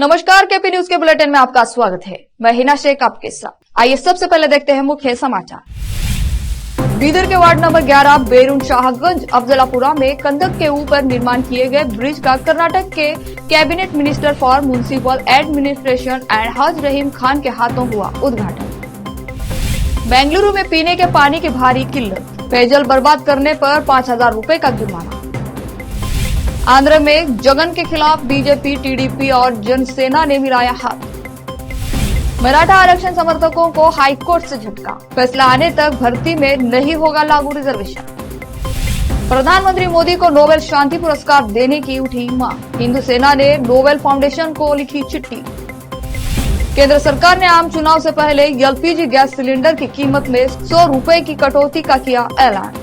नमस्कार, KP news के bulletin में आपका स्वागत है। मैं हिना शेख आपके साथ। आइए सबसे पहले देखते हैं मुख्य समाचार। बीदर के वार्ड नंबर 11 बेरुन शाहगंज अफजलापुरा में कंदक के ऊपर निर्माण किए गए ब्रिज का कर्नाटक के cabinet minister for municipal administration and हज रहीम खान के हाथों हुआ उद्घाटन। बेंगलुरु में पीने के पानी की भारी किल्लत, पेयजल बर्बाद करने पर 5,000 रूपए का जुर्माना। आंध्र में जगन के खिलाफ बीजेपी, टीडीपी और जनसेना ने मिलाया हाथ। मराठा आरक्षण समर्थकों को हाईकोर्ट से झटका, फैसला आने तक भर्ती में नहीं होगा लागू रिजर्वेशन। प्रधानमंत्री मोदी को नोबेल शांति पुरस्कार देने की उठी मांग, हिंदू सेना ने नोबेल फाउंडेशन को लिखी चिट्ठी। केंद्र सरकार ने आम चुनाव से पहले एलपीजी गैस सिलेंडर की कीमत में 100 रूपए की कटौती का किया ऐलान।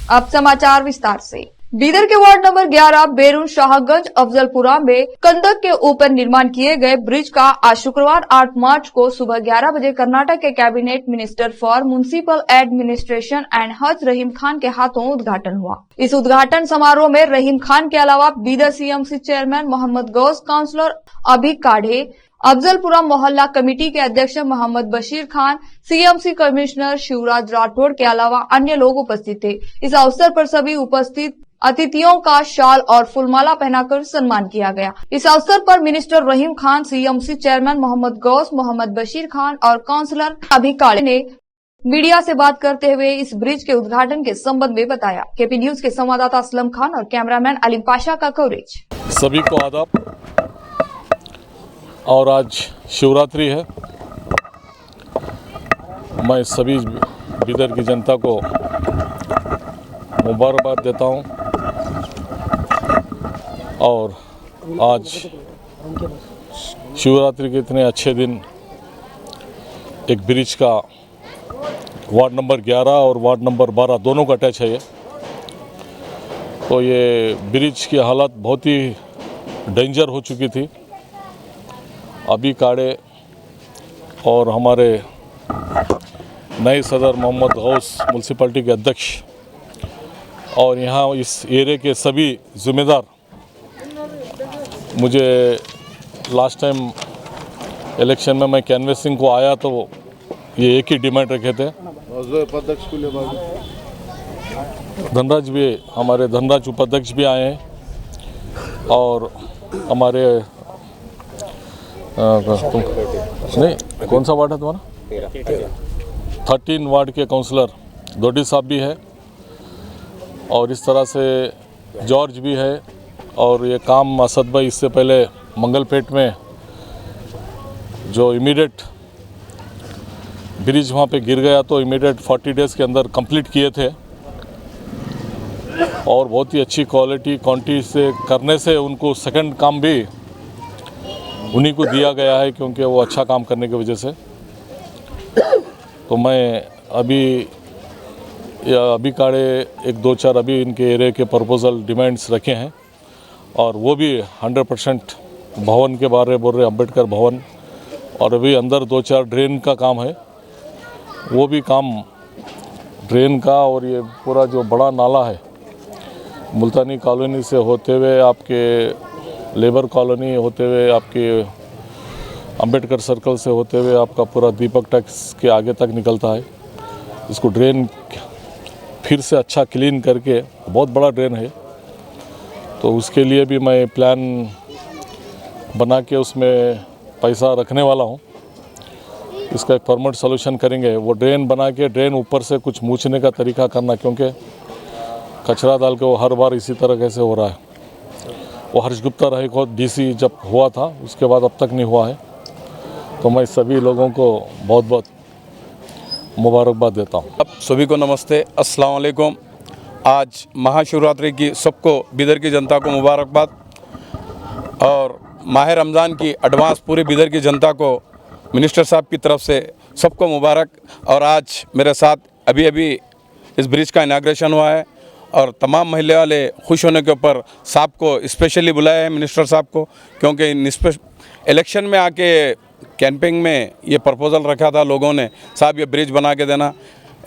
अब समाचार विस्तार से। बीदर के वार्ड नंबर 11 बेरुन शाहगंज अफजलपुरा में कंदक के ऊपर निर्माण किए गए ब्रिज का आज शुक्रवार 8 मार्च को सुबह 11 बजे कर्नाटक के cabinet minister for municipal administration and हज रहीम खान के हाथों उद्घाटन हुआ। इस उद्घाटन समारोह में रहीम खान के अलावा Bidar CMC chairman Mohammed Ghaus, councillor अभी काढ़े, अफजलपुरा मोहल्ला कमेटी के अध्यक्ष मोहम्मद बशीर खान, सीएमसी कमिश्नर शिवराज राठौड़ के अलावा अन्य लोग उपस्थित थे। इस अवसर पर सभी उपस्थित अतिथियों का शाल और फूलमाला पहनाकर सम्मान किया गया। इस अवसर पर मिनिस्टर रहीम खान, सीएमसी चेयरमैन मोहम्मद गौस, मोहम्मद बशीर खान और काउंसलर अभी काढ़े ने मीडिया से बात करते हुए इस ब्रिज के उद्घाटन के संबंध में बताया। केपी न्यूज के संवाददाता असलम खान और कैमरामैन अलीम पाशा का कवरेज। सभी को आदाब। और आज शिवरात्रि है। मैं सभी बीदर की जनता को मुबारकबाद देता हूं। और आज शिवरात्रि के इतने अच्छे दिन एक ब्रिज का वार्ड नंबर 11 और वार्ड नंबर 12 दोनों का अटैच है ये। तो ये ब्रिज की हालत बहुत ही डेंजर हो चुकी थी। अभी काढ़े और हमारे नए सदर मोहम्मद गौस, म्यूनसिपैलिटी के अध्यक्ष, और यहाँ इस एरिया के सभी जिम्मेदार, मुझे लास्ट टाइम इलेक्शन में मैं कैनवेसिंग को आया तो ये एक ही डिमांड रखे थे। धनराज भी, हमारे धनराज उपाध्यक्ष भी आए हैं और हमारे नहीं, कौन सा वार्ड है तुम्हारा? 13 वार्ड के काउंसलर दोडी साहब भी है और इस तरह से जॉर्ज भी है। और ये काम असद भाई इससे पहले मंगलपेट में जो इमीडिएट ब्रिज वहाँ पे गिर गया तो इमीडिएट 40 डेज़ के अंदर कंप्लीट किए थे। और बहुत ही अच्छी क्वांटिटी से करने से उनको सेकंड काम भी उन्हीं को दिया गया है, क्योंकि वो अच्छा काम करने की वजह से। तो मैं अभी काढ़े 1-2-4 अभी इनके एरिया के प्रपोजल डिमांड्स रखे हैं और वो भी 100% भवन के बारे बोल रहे, अम्बेडकर भवन। और अभी अंदर 2-4 ड्रेन का काम है, वो भी काम ड्रेन का। और ये पूरा जो बड़ा नाला है मुल्तानी कॉलोनी से होते हुए आपके लेबर कॉलोनी होते हुए आपके अम्बेडकर सर्कल से होते हुए आपका पूरा दीपक टैक्स के आगे तक निकलता है। इसको ड्रेन फिर से अच्छा क्लीन करके, बहुत बड़ा ड्रेन है, तो उसके लिए भी मैं प्लान बना के उसमें पैसा रखने वाला हूँ। इसका एक परमानेंट सॉल्यूशन करेंगे। वो ड्रेन बना के ड्रेन ऊपर से कुछ मूछने का तरीका करना, क्योंकि कचरा डाल के वो हर बार इसी तरह कैसे हो रहा है। वो हर्ष गुप्ता रहे को डीसी जब हुआ था उसके बाद अब तक नहीं हुआ है। तो मैं सभी लोगों को बहुत बहुत मुबारकबाद देता हूँ। अब सभी को नमस्ते, अस्सलाम वालेकुम। आज महाशिवरात्रि की सबको, बीदर की जनता को मुबारकबाद। और माह रमज़ान की एडवांस पूरे बीदर की जनता को मिनिस्टर साहब की तरफ से सबको मुबारक। और आज मेरे साथ अभी इस ब्रिज का इनाग्रेशन हुआ है और तमाम महल्ले वाले खुश होने के ऊपर साहब को स्पेशली बुलाया है, मिनिस्टर साहब को, क्योंकि इलेक्शन में आके कैंपिंग में ये प्रपोज़ल रखा था लोगों ने, साहब ये ब्रिज बना के देना।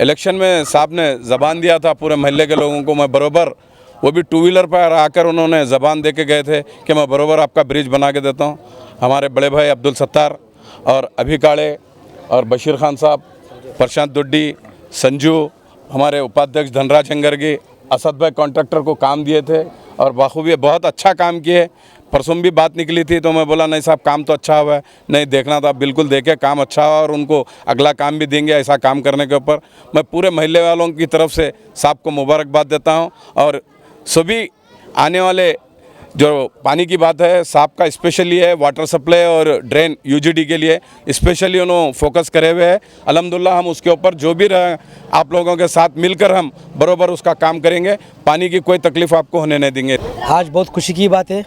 इलेक्शन में साहब ने ज़बान दिया था पूरे महल्ले के लोगों को, मैं बरोबर, वो भी 2 व्हीलर पर आकर उन्होंने ज़बान दे के गए थे कि मैं बरोबर आपका ब्रिज बना के देता हूँ। हमारे बड़े भाई अब्दुल सत्तार और अभी काड़े और बशीर खान साहब, प्रशांत दुड्डी, संजू, हमारे उपाध्यक्ष धनराज हंगरगी, असद भाई कॉन्ट्रैक्टर को काम दिए थे और बाखूबी बहुत अच्छा काम किए। परसों भी बात निकली थी तो मैं बोला नहीं साहब काम तो अच्छा हुआ है, नहीं देखना था, बिल्कुल देखे काम अच्छा हुआ और उनको अगला काम भी देंगे ऐसा काम करने के ऊपर। मैं पूरे महल्ले वालों की तरफ से साहब को मुबारकबाद देता हूँ। और सभी आने वाले जो पानी की बात है, साहब का स्पेशली है वाटर सप्लाई और ड्रेन यूजीडी के लिए स्पेशली उन्होंने फोकस करे हुए है। अल्हम्दुलिल्लाह हम उसके ऊपर जो भी रहे आप लोगों के साथ मिलकर हम बरोबर उसका काम करेंगे, पानी की कोई तकलीफ़ आपको होने नहीं देंगे। आज बहुत खुशी की बात है,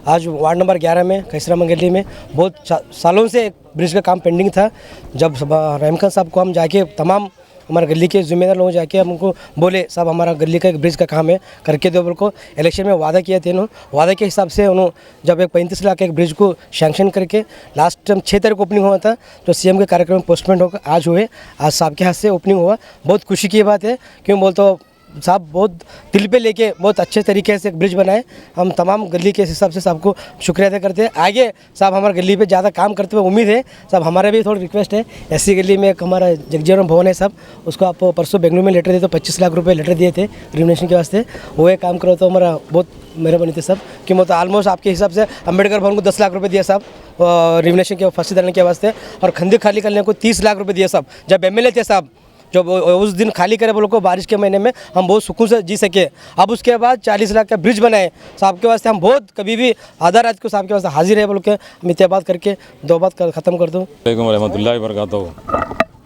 आज वार्ड नंबर 11 में कैसरा मंगली में बहुत सालों से एक ब्रिज का काम पेंडिंग था। जब रहम खान साहब को हम जाके तमाम हमारे गली के जिम्मेदार लोग जाके हमको बोले साहब हमारा गली का एक ब्रिज का काम है करके दो, को इलेक्शन में वादा किया थे उन्होंने। वादे के हिसाब से उन्होंने जब एक 35 लाख के एक ब्रिज को सैंक्शन करके लास्ट टाइम 6 तारीख को ओपनिंग हुआ था, तो सीएम के कार्यक्रम पोस्टपोन होकर आज हुए, आज साहब के हाथ से ओपनिंग हुआ। बहुत खुशी की बात है, क्यों बोलते साहब बहुत दिल पे लेके बहुत अच्छे तरीके से एक ब्रिज बनाए। हम तमाम गली के हिसाब से साहब को शुक्रिया अदा करते हैं। आगे साहब हमारे गली पे ज़्यादा काम करते हुए उम्मीद है। साहब हमारा भी थोड़ी रिक्वेस्ट है, ऐसी गली में एक हमारा जगजीवन भवन है साहब, उसको आप परसों बेंगलुरु में लेटर दिए तो 25 लाख रुपए लेटर दिए थे रिनोवेशन के वास्ते, वो एक काम करो तो हमारा बहुत मेहरबानी थी सब कि मतलब ऑलमोस्ट आपके हिसाब से अम्बेडकर भवन को 10 लाख रुपये दिया साहब रिनोवेशन के फंसी डालने के वास्ते, और खंदिक खाली करने को 30 लाख रुपये दिया साहब। जब एमएलए थे साहब, जब उस दिन खाली करे बोलो को बारिश के महीने में हम बहुत सुकून से जी सके। अब उसके बाद 40 लाख का ब्रिज बनाए साहब के वास्ते, हम बहुत कभी भी आधा रात को साहब के वास्ते हाजिर है बोल के हम इतने बात करके 2 बात ख़त्म कर दूँ। वालेकुम रहमतुल्लाहि व बरकातहू।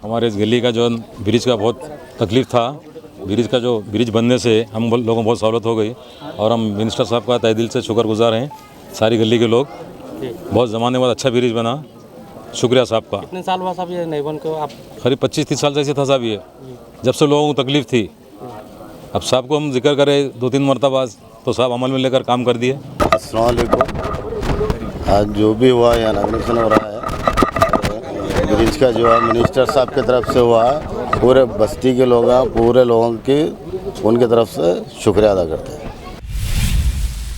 हमारे इस गली का जो ब्रिज का बहुत तकलीफ़ था, ब्रिज बनने से हम लोगों को बहुत सहूलत हो गई और हम मिनिस्टर साहब का तहे दिल से शुक्रगुजार हैं। सारी गली के लोग, बहुत ज़माने बाद अच्छा ब्रिज बना, शुक्रिया साहब का। कितने साल हुआ साहब ये नहीं बन को? आप करीब 25-30 साल से ऐसे था साहब, ये जब से लोगों को तकलीफ़ थी। अब साहब को हम जिक्र करें 2-3 मरतबा तो साहब अमल में लेकर काम कर दिए। अस्सलाम वालेकुम। आज जो भी हुआ यहाँ इनाग्रेशन हो रहा है ब्रिज का, जो है मिनिस्टर साहब की तरफ से हुआ है, पूरे बस्ती के लोग हैं, पूरे लोगों की उनकी तरफ से शुक्रिया अदा करते हैं।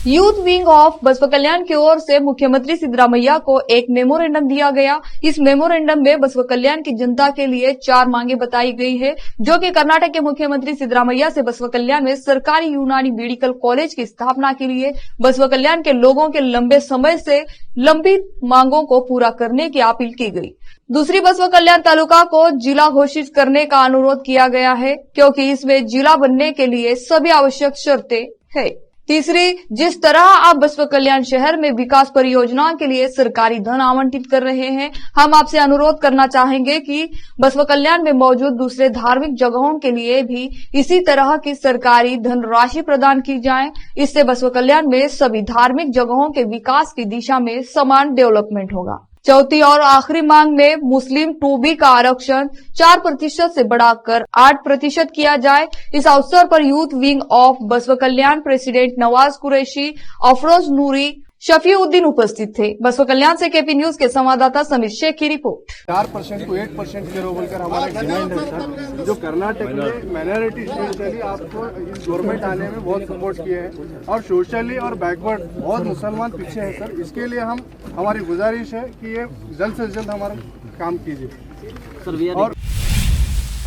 यूथ विंग ऑफ बसपा कल्याण की ओर से मुख्यमंत्री सिद्धरामैया को एक मेमोरेंडम दिया गया। इस मेमोरेंडम में बसपा कल्याण की जनता के लिए 4 मांगे बताई गई है, जो कि कर्नाटक के मुख्यमंत्री सिद्धरामैया से बसपा कल्याण में सरकारी यूनानी मेडिकल कॉलेज की स्थापना के लिए बसपा कल्याण के लोगों के लंबे समय से लंबित मांगों को पूरा करने की अपील की गई। दूसरी, बसपा कल्याण तालुका को जिला घोषित करने का अनुरोध किया गया है, क्योंकि इसमें जिला बनने के लिए सभी आवश्यक शर्तें है। तीसरी, जिस तरह आप बसपा कल्याण शहर में विकास परियोजनाओं के लिए सरकारी धन आवंटित कर रहे हैं, हम आपसे अनुरोध करना चाहेंगे कि बसपा कल्याण में मौजूद दूसरे धार्मिक जगहों के लिए भी इसी तरह की सरकारी धनराशि प्रदान की जाए। इससे बसपा कल्याण में सभी धार्मिक जगहों के विकास की दिशा में समान डेवलपमेंट होगा। चौथी और आखिरी मांग में मुस्लिम 2B का आरक्षण 4% से बढ़ाकर 8% किया जाए। इस अवसर पर youth wing of Baspa Kalyan president Nawaz Qureshi, Afroz Noori, Shafiuddin उपस्थित थे। बसपा कल्याण से केपी न्यूज के संवाददाता समीर शेख की रिपोर्ट। 4% को 8% करो बोलकर हमारा एक डिमांड है सर, जो कर्नाटक में माइनॉरिटी स्टेट के लिए आपको इस गवर्नमेंट आने में बहुत सपोर्ट किए हैं और सोशली और बैकवर्ड बहुत मुसलमान पीछे है सर। इसके लिए हमारी गुजारिश है कि ये जल्द से जल्द हमारा काम कीजिए। और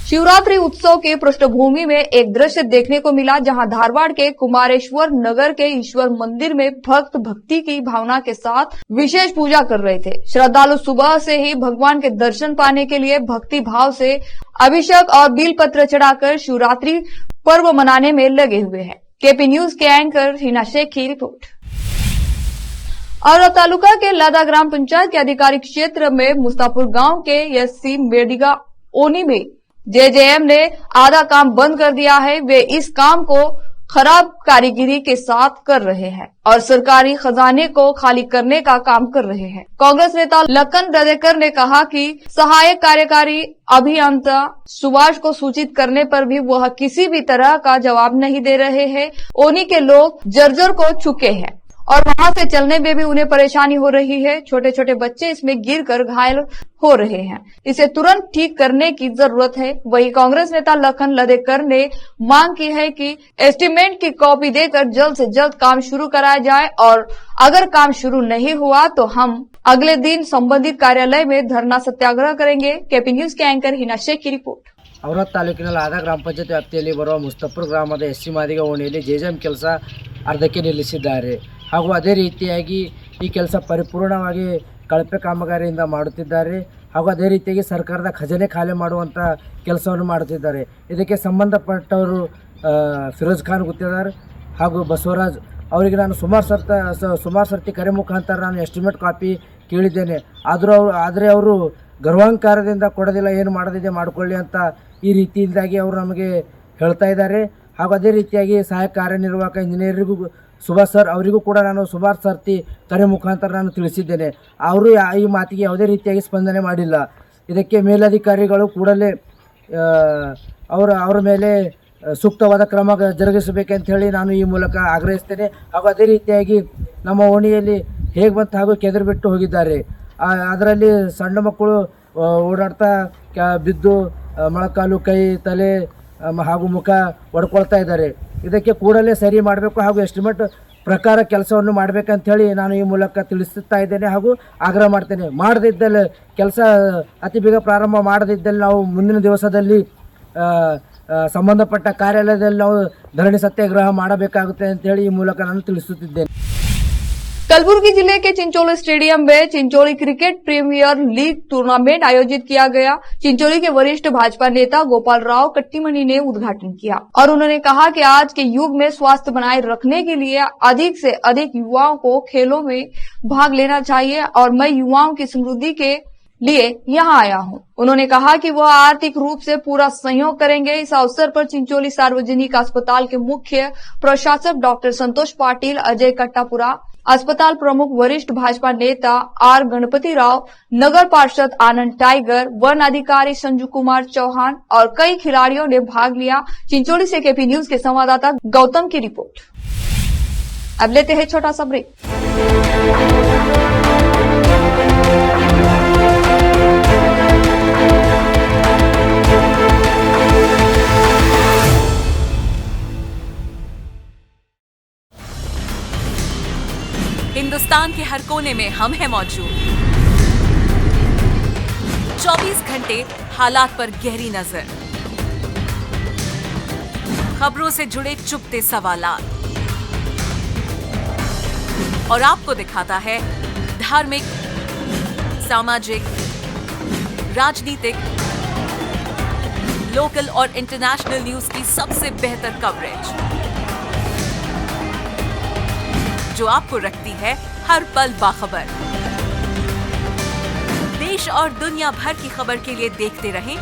शिवरात्रि उत्सव की पृष्ठभूमि में एक दृश्य देखने को मिला, जहां धारवाड़ के कुमारेश्वर नगर के ईश्वर मंदिर में भक्त भक्ति की भावना के साथ विशेष पूजा कर रहे थे। श्रद्धालु सुबह से ही भगवान के दर्शन पाने के लिए भक्ति भाव से अभिषेक और बेलपत्र चढ़ाकर शिवरात्रि पर्व मनाने में लगे हुए हैं। केपी न्यूज के एंकर हिना शेख की रिपोर्ट। और तालुका के लादा ग्राम पंचायत के अधिकारी क्षेत्र में मुस्तापुर गांव के एससी मेडिगा ओनी में जेजेएम ने आधा काम बंद कर दिया है। वे इस काम को खराब कारीगरी के साथ कर रहे हैं और सरकारी खजाने को खाली करने का काम कर रहे हैं। कांग्रेस नेता लखन रदेकर ने कहा कि सहायक कार्यकारी अभियंता सुभाष को सूचित करने पर भी वह किसी भी तरह का जवाब नहीं दे रहे हैं। ओनी के लोग जर्जर को चुके हैं। और वहां से चलने में भी उन्हें परेशानी हो रही है। छोटे छोटे बच्चे इसमें गिरकर घायल हो रहे हैं। इसे तुरंत ठीक करने की जरूरत है। वहीं कांग्रेस नेता लखन लदेकर ने मांग की है कि एस्टीमेट की कॉपी देकर जल्द से जल्द काम शुरू कराया जाए और अगर काम शुरू नहीं हुआ तो हम अगले दिन संबंधित कार्यालय में धरना सत्याग्रह करेंगे। केपी न्यूज के एंकर हिना शेख की रिपोर्ट। ಔರಾದ್ ತಾಲೂಕಿನಲ್ಲಿ ಆದ ಗ್ರಾಮ ಪಂಚಾಯತ್ ವ್ಯಾಪ್ತಿಯಲ್ಲಿ ಬರುವ ಮುಸ್ತಫರ್ ಗ್ರಾಮದ ಎಸ್ಸಿ ಮಾದಿಗ ಓಣಿಯಲ್ಲಿ ಜೆಜೆಎಂ ಕೆಲಸ ಅರ್ಧಕ್ಕೆ ನಿಲ್ಲಿಸಿದ್ದಾರೆ ಹಾಗೂ ಅದೇ ರೀತಿಯಾಗಿ ಈ ಕೆಲಸ ಪರಿಪೂರ್ಣವಾಗಿ ಕಳಪೆ ಕಾಮಗಾರಿಯಿಂದ ಮಾಡುತ್ತಿದ್ದಾರೆ ಹಾಗೂ ಅದೇ ರೀತಿಯಾಗಿ ಸರ್ಕಾರದ ಖಜಾನೆ ಖಾಲಿ ಮಾಡುವಂಥ ಕೆಲಸವನ್ನು ಮಾಡುತ್ತಿದ್ದಾರೆ। ಇದಕ್ಕೆ ಸಂಬಂಧಪಟ್ಟವರು ಫಿರೋಜ್ ಖಾನ್ ಗುತ್ತೇದಾರ್ ಹಾಗೂ ಬಸವರಾಜ್ ಅವರಿಗೆ ನಾನು ಸುಮಾರು ಸರ್ತಿ ಕರೆ ಮುಖಾಂತರ ನಾನು ಎಸ್ಟಿಮೇಟ್ ಕಾಪಿ ಕೇಳಿದ್ದೇನೆ। ಆದರೆ ಅವರು ಗರ್ವಾಂಕಾರದಿಂದ ಕೊಡೋದಿಲ್ಲ, ಏನು ಮಾಡೋದಿದೆ ಮಾಡಿಕೊಳ್ಳಿ ಅಂತ ಈ ರೀತಿಯಿಂದಾಗಿ ಅವರು ನಮಗೆ ಹೇಳ್ತಾ ಇದ್ದಾರೆ। ಹಾಗೂ ಅದೇ ರೀತಿಯಾಗಿ ಸಹಾಯಕ ಕಾರ್ಯನಿರ್ವಾಹಕ ಇಂಜಿನಿಯರಿಗೂ ಸುಭಾಷ್ ಸರ್ ಅವರಿಗೂ ಕೂಡ ನಾನು ಸುಮಾರು ಸರ್ತಿ ಕರೆ ಮುಖಾಂತರ ನಾನು ತಿಳಿಸಿದ್ದೇನೆ। ಅವರು ಈ ಮಾತಿಗೆ ಯಾವುದೇ ರೀತಿಯಾಗಿ ಸ್ಪಂದನೆ ಮಾಡಿಲ್ಲ। ಇದಕ್ಕೆ ಮೇಲಧಿಕಾರಿಗಳು ಕೂಡಲೇ ಅವರ ಮೇಲೆ ಸೂಕ್ತವಾದ ಕ್ರಮ ಜರುಗಿಸಬೇಕಂತ ಹೇಳಿ ನಾನು ಈ ಮೂಲಕ ಆಗ್ರಹಿಸ್ತೇನೆ। ಹಾಗೂ ಅದೇ ರೀತಿಯಾಗಿ ನಮ್ಮ ಓಣಿಯಲ್ಲಿ ಹೇಗೆ ಬಂತು ಹಾಗೂ ಕೆದರಿ ಬಿಟ್ಟು ಹೋಗಿದ್ದಾರೆ। ಅದರಲ್ಲಿ ಸಣ್ಣ ಮಕ್ಕಳು ಓಡಾಡ್ತಾ ಬಿದ್ದು ಮೊಳಕಾಲು, ಕೈ, ತಲೆ ಹಾಗೂ ಮುಖ ಒಡ್ಕೊಳ್ತಾ ಇದ್ದಾರೆ। ಇದಕ್ಕೆ ಕೂಡಲೇ ಸರಿ ಮಾಡಬೇಕು ಹಾಗೂ ಎಸ್ಟಿಮೇಟ್ ಪ್ರಕಾರ ಕೆಲಸವನ್ನು ಮಾಡಬೇಕಂತ ಹೇಳಿ ನಾನು ಈ ಮೂಲಕ ತಿಳಿಸುತ್ತಾ ಇದ್ದೇನೆ ಹಾಗೂ ಆಗ್ರಹ ಮಾಡ್ತೇನೆ। ಮಾಡದಿದ್ದಲ್ಲಿ ಕೆಲಸ ಅತಿ ಬೇಗ ಪ್ರಾರಂಭ ಮಾಡದಿದ್ದಲ್ಲಿ ನಾವು ಮುಂದಿನ ದಿವಸದಲ್ಲಿ ಸಂಬಂಧಪಟ್ಟ ಕಾರ್ಯಾಲಯದಲ್ಲಿ ನಾವು ಧರಣಿ ಸತ್ಯಾಗ್ರಹ ಮಾಡಬೇಕಾಗುತ್ತೆ ಅಂತ ಹೇಳಿ ಈ ಮೂಲಕ ನಾನು ತಿಳಿಸುತ್ತಿದ್ದೇನೆ। कलबुर्गी जिले के चिंचोली स्टेडियम में Chincholi cricket premier league tournament आयोजित किया गया। चिंचोली के वरिष्ठ भाजपा नेता गोपाल राव कट्टीमणि ने उद्घाटन किया और उन्होंने कहा कि आज के युग में स्वास्थ्य बनाए रखने के लिए अधिक से अधिक युवाओं को खेलों में भाग लेना चाहिए और मैं युवाओं की समृद्धि के लिए यहाँ आया हूँ। उन्होंने कहा कि वह आर्थिक रूप से पूरा सहयोग करेंगे। इस अवसर पर चिंचोली सार्वजनिक अस्पताल के मुख्य प्रशासक डॉक्टर संतोष पाटिल, अजय कट्टापुरा, अस्पताल प्रमुख वरिष्ठ भाजपा नेता आर गणपति राव, नगर पार्षद आनंद टाइगर, वन अधिकारी संजू कुमार चौहान और कई खिलाड़ियों ने भाग लिया। चिंचोली से केपी न्यूज के संवाददाता गौतम की रिपोर्ट। अब लेते हैं छोटा सा ब्रेक। हिंदुस्तान के हर कोने में हम हैं मौजूद। 24 घंटे हालात पर गहरी नजर, खबरों से जुड़े चुपते सवालात और आपको दिखाता है धार्मिक, सामाजिक, राजनीतिक, लोकल और इंटरनेशनल न्यूज की सबसे बेहतर कवरेज जो आपको रखती है हर पल बाखबर। देश और दुनिया भर की खबर के लिए देखते रहें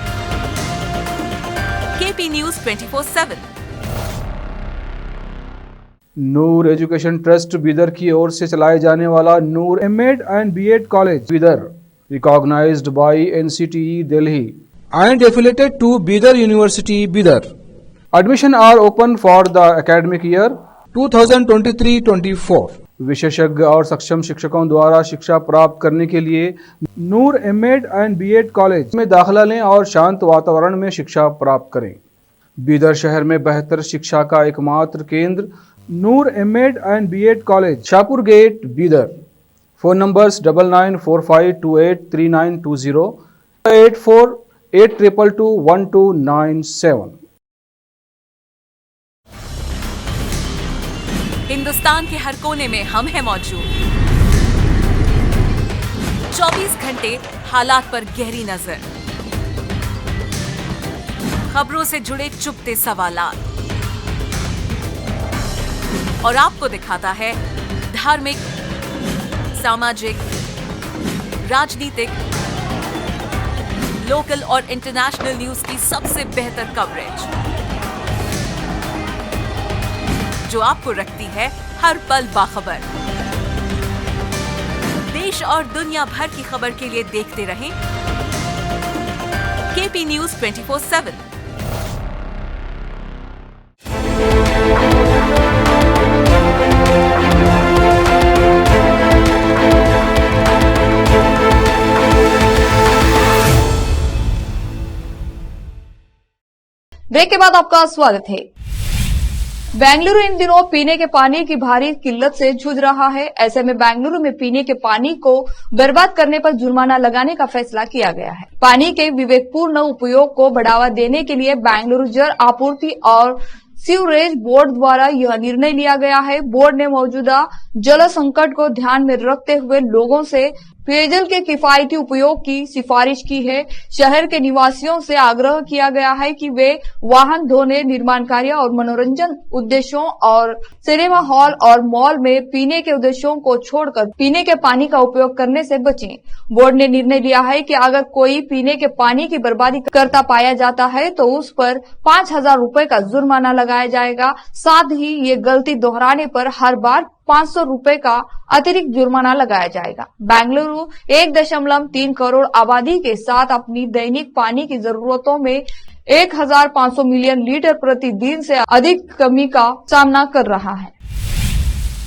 KP news 24/7। Noor education trust Bidar की ओर से चलाए जाने वाला Noor MEd and BEd college Bidar, recognised by NCTE Delhi and affiliated to Bidar University Bidar. Admission are open for the academic year 2023-24। विशेषज्ञ और सक्षम शिक्षकों द्वारा शिक्षा प्राप्त करने के लिए नूर एमएड एंड बीएड कॉलेज में दाखिला लें और शांत वातावरण में शिक्षा प्राप्त करें। बीदर शहर में बेहतर शिक्षा का एकमात्र केंद्र Noor MEd and BEd college, Shahpur gate, Bidar. Phone numbers 9945283920, 8482221297। Hindustan के हर कोने में हम हैं मौजूद। 24 घंटे हालात पर गहरी नजर, खबरों से जुड़े चुपते सवालात और आपको दिखाता है धार्मिक, सामाजिक, राजनीतिक, लोकल और इंटरनेशनल न्यूज की सबसे बेहतर कवरेज जो आपको रखती है हर पल बाखबर। देश और दुनिया भर की खबर के लिए देखते रहें केपी न्यूज 24/7। ब्रेक के बाद आपका स्वागत है। बेंगलुरु इन दिनों पीने के पानी की भारी किल्लत से जूझ रहा है। ऐसे में बेंगलुरु में पीने के पानी को बर्बाद करने पर जुर्माना लगाने का फैसला किया गया है। पानी के विवेकपूर्ण उपयोग को बढ़ावा देने के लिए बेंगलुरु जल आपूर्ति और सीवरेज बोर्ड द्वारा यह निर्णय लिया गया है। बोर्ड ने मौजूदा जल संकट को ध्यान में रखते हुए लोगों से पेयजल के किफायती उपयोग की सिफारिश की है। शहर के निवासियों से आग्रह किया गया है कि वे वाहन धोने, निर्माण कार्य और मनोरंजन उद्देश्यों और सिनेमा हॉल और मॉल में पीने के उद्देश्यों को छोड़कर पीने के पानी का उपयोग करने से बचें। बोर्ड ने निर्णय लिया है कि अगर कोई पीने के पानी की बर्बादी करता पाया जाता है तो उस पर 5,000 रुपए का जुर्माना लगाया जाएगा। साथ ही ये गलती दोहराने पर हर बार 500 रुपए का अतिरिक्त जुर्माना लगाया जाएगा। बेंगलुरु 1.3 करोड़ आबादी के साथ अपनी दैनिक पानी की जरूरतों में 1,500 मिलियन लीटर प्रतिदिन से अधिक कमी का सामना कर रहा है।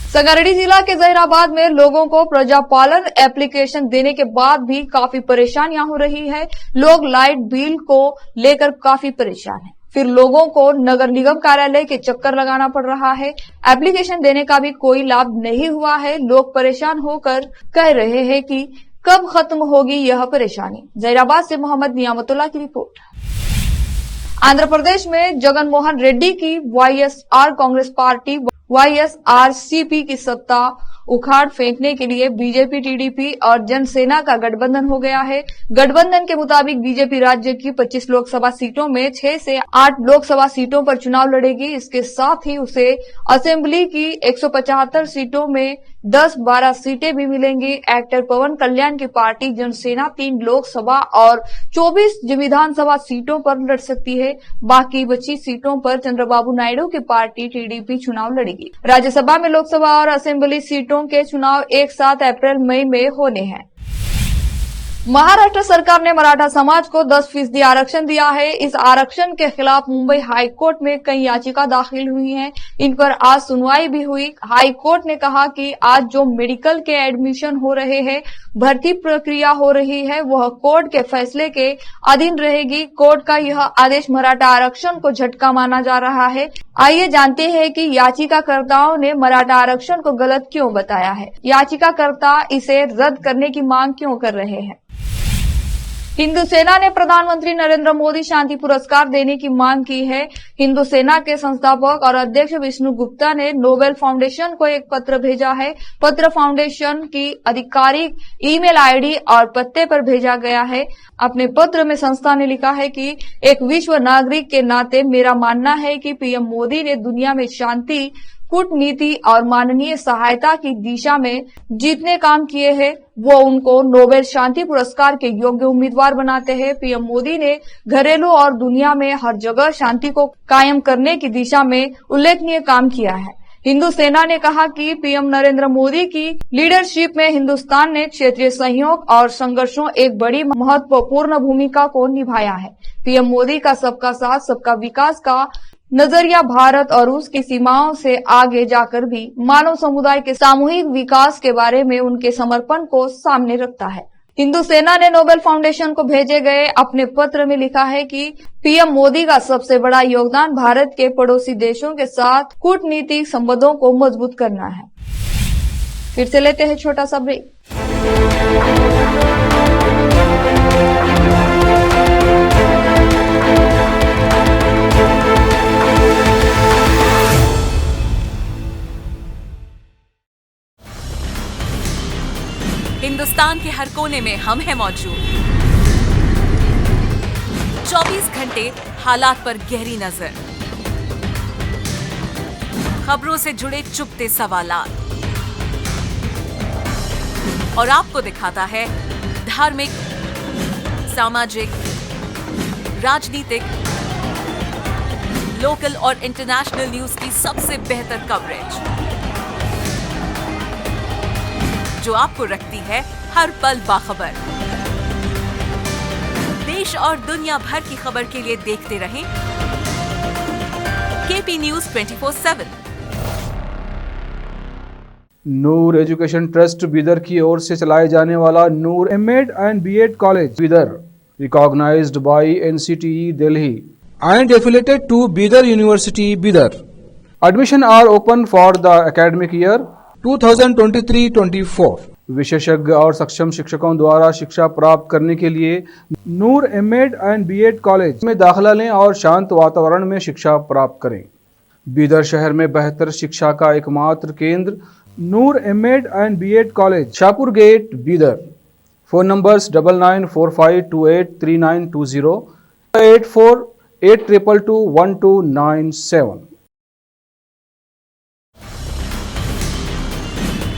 संगारेड्डी जिला के जहीराबाद में लोगों को प्रजापालन एप्लीकेशन देने के बाद भी काफी परेशानियां हो रही है। लोग लाइट बिल को लेकर काफी परेशान हैं। फिर लोगों को नगर निगम कार्यालय के चक्कर लगाना पड़ रहा है। एप्लीकेशन देने का भी कोई लाभ नहीं हुआ है। लोग परेशान होकर कह रहे हैं कि कब खत्म होगी यह परेशानी। जहीराबाद से मोहम्मद नियामतुल्लाह की रिपोर्ट। आंध्र प्रदेश में जगन मोहन रेड्डी की वाईएसआर कांग्रेस पार्टी वाईएसआरसीपी की सत्ता उखाड़ फेंकने के लिए बीजेपी, टीडीपी और जनसेना का गठबंधन हो गया है। गठबंधन के मुताबिक बीजेपी राज्य की 25 लोकसभा सीटों में 6 से 8 लोकसभा सीटों पर चुनाव लड़ेगी। इसके साथ ही उसे असेंबली की 175 सीटों में 10-12 सीटें भी मिलेंगी। एक्टर पवन कल्याण की पार्टी जनसेना 3 लोकसभा और 24 विधानसभा सीटों पर लड़ सकती है। बाकी बची सीटों पर चंद्रबाबू नायडू की पार्टी टीडीपी चुनाव लड़ेगी। राज्यसभा में लोकसभा और असेंबली सीटों के चुनाव एक साथ अप्रैल-मई में होने हैं। महाराष्ट्र सरकार ने मराठा समाज को 10% आरक्षण दिया है। इस आरक्षण के खिलाफ मुंबई हाई कोर्ट में कई याचिका दाखिल हुई हैं। इन पर आज सुनवाई भी हुई। हाई कोर्ट ने कहा कि आज जो मेडिकल के एडमिशन हो रहे हैं, भर्ती प्रक्रिया हो रही है, वह कोर्ट के फैसले के अधीन रहेगी। कोर्ट का यह आदेश मराठा आरक्षण को झटका माना जा रहा है। आइए जानते हैं कि याचिकाकर्ताओं ने मराठा आरक्षण को गलत क्यों बताया है। याचिकाकर्ता इसे रद्द करने की मांग क्यों कर रहे हैं। हिंदू सेना ने प्रधानमंत्री नरेंद्र मोदी शांति पुरस्कार देने की मांग की है। हिंदू सेना के संस्थापक और अध्यक्ष विष्णु गुप्ता ने नोबेल फाउंडेशन को एक पत्र भेजा है। पत्र फाउंडेशन की आधिकारिक ईमेल आईडी और पते पर भेजा गया है। अपने पत्र में संस्था ने लिखा है कि एक विश्व नागरिक के नाते मेरा मानना है कि पीएम मोदी ने दुनिया में शांति, कूटनीति और मानवीय सहायता की दिशा में जितने काम किए हैं, वो उनको नोबेल शांति पुरस्कार के योग्य उम्मीदवार बनाते हैं। पीएम मोदी ने घरेलू और दुनिया में हर जगह शांति को कायम करने की दिशा में उल्लेखनीय काम किया है। हिंदू सेना ने कहा कि पीएम नरेंद्र मोदी की लीडरशिप में हिंदुस्तान ने क्षेत्रीय सहयोग और संघर्षों एक बड़ी महत्वपूर्ण भूमिका को निभाया है। पीएम मोदी का सबका साथ, सबका विकास का नजरिया भारत और उसकी सीमाओं से आगे जाकर भी मानव समुदाय के सामूहिक विकास के बारे में उनके समर्पण को सामने रखता है। हिंदू सेना ने नोबेल फाउंडेशन को भेजे गए अपने पत्र में लिखा है कि पीएम मोदी का सबसे बड़ा योगदान भारत के पड़ोसी देशों के साथ कूटनीतिक संबंधों को मजबूत करना है। फिर से लेते हैं छोटा सा ब्रेक। हिंदुस्तान के हर कोने में हम हैं मौजूद। 24 घंटे हालात पर गहरी नजर, खबरों से जुड़े चुपते सवालात और आपको दिखाता है धार्मिक, सामाजिक, राजनीतिक, लोकल और इंटरनेशनल न्यूज की सबसे बेहतर कवरेज, जो आपको रखती है हर पल बाखबर। देश और दुनिया भर की खबर के लिए देखते रहें KP news 24/7। Noor education trust Bidar की ओर से चलाए जाने वाला Noor MEd and BEd college Bidar, recognised by NCTE Delhi. and affiliated to Bidar University, Bidar. Admission are open for the academic year 2023-24. विशेषज्ञ और सक्षम शिक्षकों द्वारा शिक्षा प्राप्त करने के लिए नूर एमएड एंड बीएड कॉलेज में दाखिला लें और शांत वातावरण में शिक्षा प्राप्त करें। बीदर शहर में बेहतर शिक्षा का एकमात्र केंद्र Noor MEd and BEd college, Shahpur gate, Bidar. Phone numbers 9945283920, 8482221297।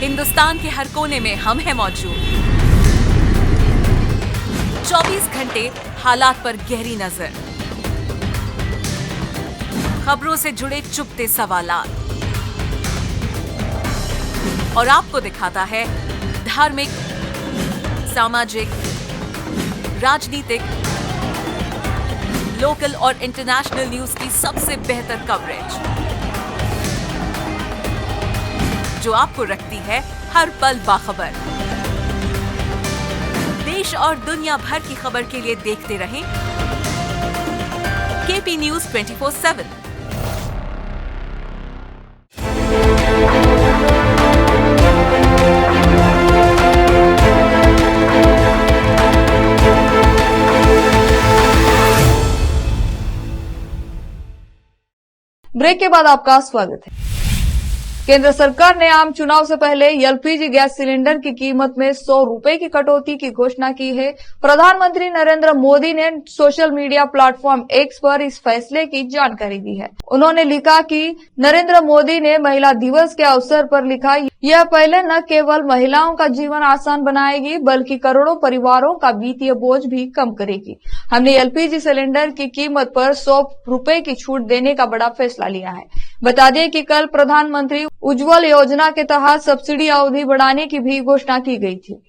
Hindustan के हर कोने में हम हैं मौजूद। 24 घंटे हालात पर गहरी नजर, खबरों से जुड़े चुपते सवालात और आपको दिखाता है धार्मिक, सामाजिक, राजनीतिक, लोकल और इंटरनेशनल न्यूज की सबसे बेहतर कवरेज, जो आपको रखती है हर पल बाखबर। देश और दुनिया भर की खबर के लिए देखते रहें केपी न्यूज 24/7। ब्रेक के बाद आपका स्वागत है। केंद्र सरकार ने आम चुनाव से पहले एलपीजी गैस सिलेंडर की कीमत में 100 रुपए की कटौती की घोषणा की है। प्रधानमंत्री नरेंद्र मोदी ने सोशल मीडिया प्लेटफॉर्म एक्स पर इस फैसले की जानकारी दी है। उन्होंने लिखा कि नरेंद्र मोदी ने महिला दिवस के अवसर पर लिखा, यह पहले न केवल महिलाओं का जीवन आसान बनाएगी बल्कि करोड़ों परिवारों का वित्तीय बोझ भी कम करेगी। हमने एलपीजी सिलेंडर की कीमत पर 100 रुपए की छूट देने का बड़ा फैसला लिया है। बता दें कि कल प्रधानमंत्री उज्ज्वल योजना के तहत सब्सिडी अवधि बढ़ाने की भी घोषणा की गई थी।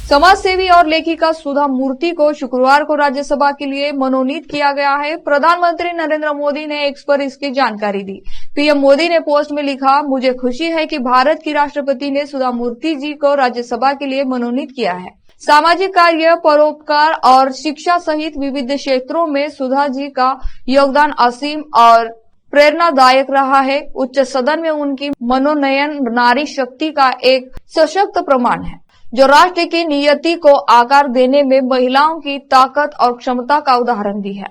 समाज सेवी और लेखिका सुधा मूर्ति को शुक्रवार को राज्यसभा के लिए मनोनीत किया गया है। प्रधानमंत्री नरेंद्र मोदी ने एक्स पर इसकी जानकारी दी। पीएम मोदी ने पोस्ट में लिखा, मुझे खुशी है कि भारत की राष्ट्रपति ने सुधा मूर्ति जी को राज्यसभा के लिए मनोनीत किया है। सामाजिक कार्य, परोपकार और शिक्षा सहित विविध क्षेत्रों में सुधा जी का योगदान असीम और प्रेरणादायक रहा है। उच्च सदन में उनकी मनोनयन नारी शक्ति का एक सशक्त प्रमाण है, जो राष्ट्र की नियति को आकार देने में महिलाओं की ताकत और क्षमता का उदाहरण भी है।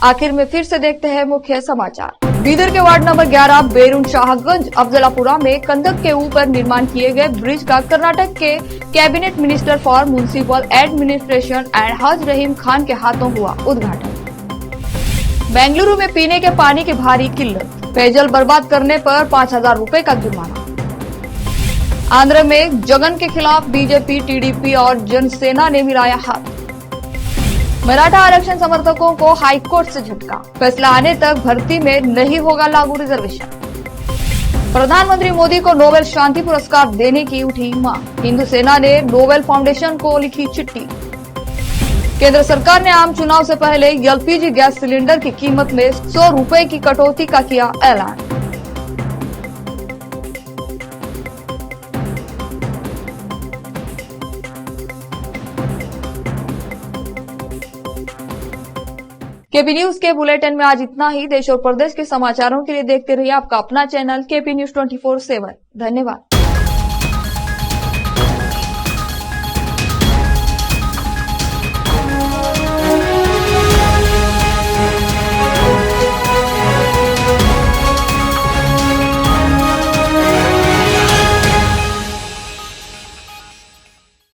आखिर में फिर से देखते हैं मुख्य समाचार। बीदर के वार्ड नंबर 11 बेरुन शाहगंज अफजलापुरा में कंदक के ऊपर निर्माण किए गए ब्रिज का कर्नाटक के cabinet minister for municipal administration and हज रहीम खान के हाथों हुआ उद्घाटन। बेंगलुरु में पीने के पानी की भारी किल्लत, पेयजल बर्बाद करने पर 5,000 रुपए का जुर्माना। आंध्र में जगन के खिलाफ बीजेपी, टीडीपी और जनसेना ने मिलाया हाथ। मराठा आरक्षण समर्थकों को हाईकोर्ट से झटका, फैसला आने तक भर्ती में नहीं होगा लागू रिजर्वेशन। प्रधानमंत्री मोदी को नोबेल शांति पुरस्कार देने की उठी मांग, हिंदू सेना ने नोबेल फाउंडेशन को लिखी चिट्ठी। केंद्र सरकार ने आम चुनाव से पहले एलपीजी गैस सिलेंडर की कीमत में 100 रुपए की कटौती का किया ऐलान। केपी न्यूज के बुलेटिन में आज इतना ही। देश और प्रदेश के समाचारों के लिए देखते रहिए आपका अपना चैनल केपी न्यूज 24/7। धन्यवाद।